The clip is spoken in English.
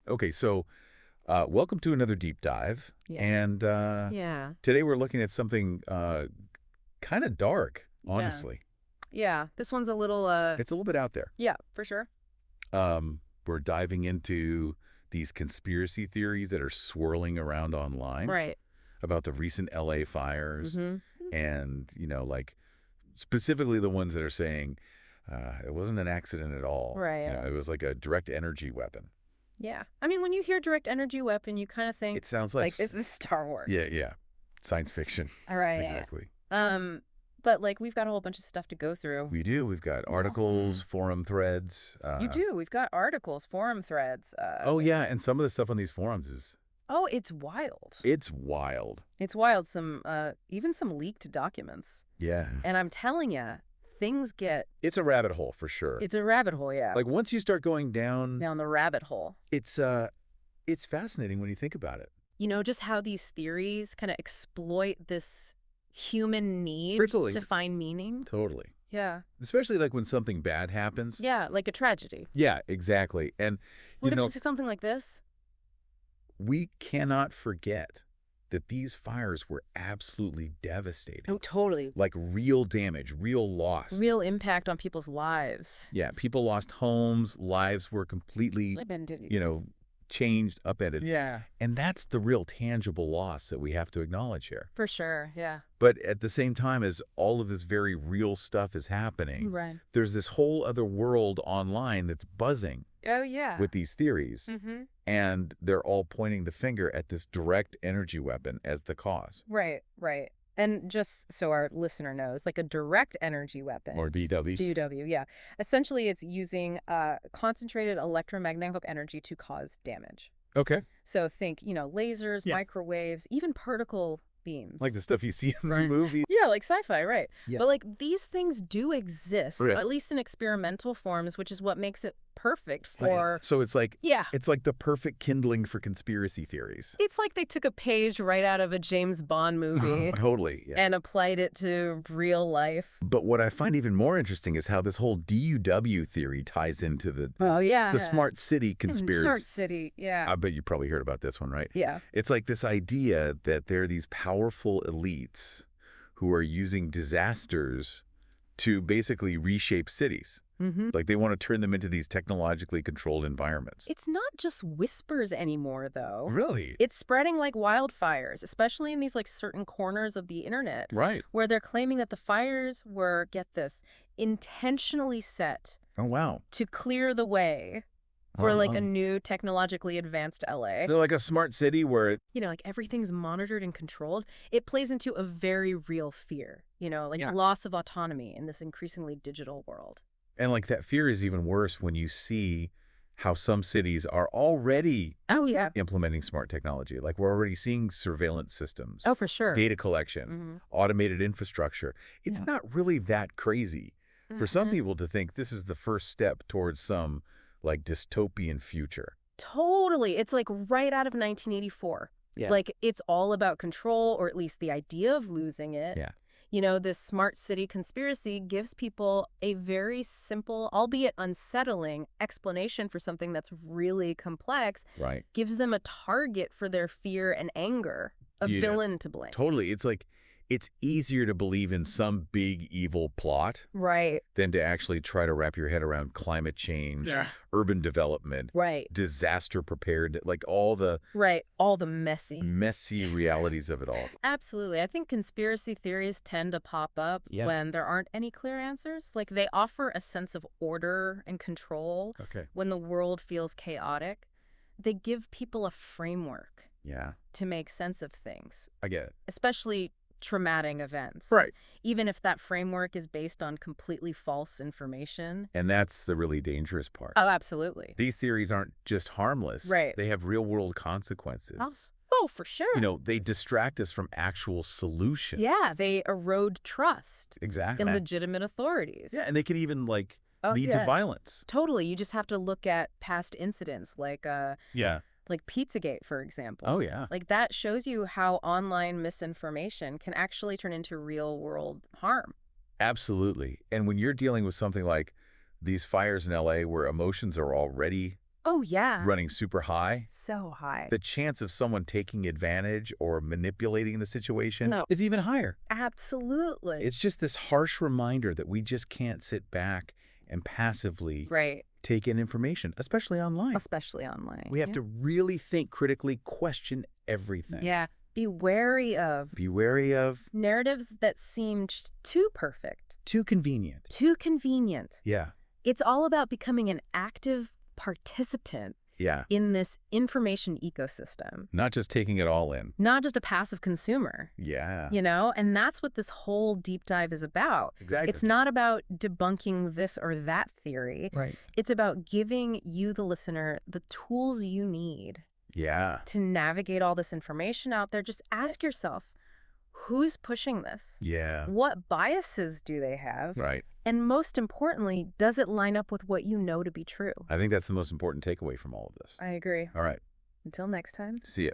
Okay, so welcome to another deep dive. Yeah. And Yeah. today we're looking at something kind of dark, Yeah. honestly. Yeah. This one's a little It's a little bit out there. yeah, for sure. We're diving into these conspiracy theories that are swirling around online Right. about the recent LA fires Mhm. and, like specifically the ones that are saying it wasn't an accident at all. Right. It was like a direct energy weapon. Yeah. I mean, when you hear direct energy weapon, you kind of think It sounds like this is Star Wars. yeah, science fiction. All right. Exactly. But like we've got a whole bunch of stuff to go through. We do. We've got articles, forum threads. You do. We've got articles, forum threads. Oh, yeah. And some of the stuff on these forums is, Oh, it's wild. it's wild. It's wild. Some even some leaked documents. Yeah. And I'm telling you, things get It's a rabbit hole for sure. it's a rabbit hole, yeah. Like once you start going down, Down the rabbit hole. it's fascinating when you think about it. You know, just how these theories kind of exploit this human need Totally. to find meaning. Totally. Yeah. Especially like when something bad happens. Yeah, like a tragedy. Yeah, exactly. And, What if it's something like this? we cannot forget that these fires were absolutely devastating. Oh, totally. Like real damage, real loss. Real impact on people's lives. Yeah, people lost homes, lives were completely, changed, upended. Yeah. And that's the real tangible loss that we have to acknowledge here. For sure, yeah. But at the same time, as all of this very real stuff is happening, Right. there's this whole other world online that's buzzing Oh, yeah. with these theories. Mm-hmm. And they're all pointing the finger at this direct energy weapon as the cause. Right, right. And just so our listener knows, like a direct energy weapon. Or DWs. DW, yeah. Essentially, it's using concentrated electromagnetic energy to cause damage. Okay. So think, lasers, Yeah. microwaves, even particle beams. Like the stuff you see in the Right. movie. Yeah, like sci-fi, right. Yeah. But like these things do exist, Yeah. at least in experimental forms, which is what makes it perfect for... So it's like Yeah. it's like the perfect kindling for conspiracy theories. It's like they took a page right out of a James Bond movie Totally. Yeah. and applied it to real life. But what I find even more interesting is how this whole DUW theory ties into the Oh, yeah. smart city conspiracy. Smart city, yeah. I bet you probably heard about this one, right? Yeah. It's like this idea that there are these powerful elites who are using disasters to basically reshape cities. Mm-hmm. Like they want to turn them into these technologically controlled environments. It's not just whispers anymore, though. Really? It's spreading like wildfires, especially in these like certain corners of the internet, Right. where they're claiming that the fires were, get this, intentionally set Oh, wow. to clear the way for like a new technologically advanced LA. So like a smart city where Like everything's monitored and controlled. It plays into a very real fear, like Yeah. loss of autonomy in this increasingly digital world. and like that fear is even worse when you see how some cities are already Oh, yeah. implementing smart technology. Like we're already seeing surveillance systems, Oh, for sure. data collection, Mm-hmm. automated infrastructure. It's Yeah. not really that crazy for some Mhm. people to think this is the first step towards some like dystopian future. Totally. It's like right out of 1984. Yeah. Like it's all about control, or at least the idea of losing it. Yeah. This smart city conspiracy gives people a very simple, albeit unsettling, explanation for something that's really complex, Right. gives them a target for their fear and anger, a Yeah. villain to blame. Totally. It's like it's easier to believe in some big evil plot Right, than to actually try to wrap your head around climate change, urban development, right, disaster prepared, like all the right. All the messy. messy realities of it all. Absolutely. I think conspiracy theories tend to pop up Yeah. when there aren't any clear answers. Like they offer a sense of order and control Okay. when the world feels chaotic. They give people a framework Yeah, to make sense of things, I get it. especially traumatic events. Right. Even if that framework is based on completely false information. And that's the really dangerous part. Oh, absolutely. These theories aren't just harmless. Right. They have real world consequences. Oh, for sure. They distract us from actual solutions. Yeah, they erode trust Exactly. in legitimate authorities. Yeah, and they can even lead yeah. to violence. Totally. You just have to look at past incidents like Yeah. Pizzagate, for example. Oh, yeah. Like that shows you how online misinformation can actually turn into real world harm. Absolutely. And when you're dealing with something like these fires in LA where emotions are already Oh, yeah. running super high, So high. the chance of someone taking advantage or manipulating the situation No. is even higher. Absolutely. It's just this harsh reminder that we just can't sit back and passively Right. take in information, especially online. Especially online. We have to really think critically, question everything. Yeah. Be wary of Be wary of narratives that seem just too perfect, too convenient. too convenient. Yeah. It's all about becoming an active participant Yeah. in this information ecosystem, Not just taking it all in. not just a passive consumer, Yeah. And that's what this whole deep dive is about. Exactly. It's not about debunking this or that theory. Right. It's about giving you, the listener, the tools you need Yeah. to navigate all this information out there. Just ask yourself, who's pushing this? Yeah. What biases do they have? Right. And most importantly, does it line up with what you know to be true? I think that's the most important takeaway from all of this. I agree. All right. Until next time. See ya.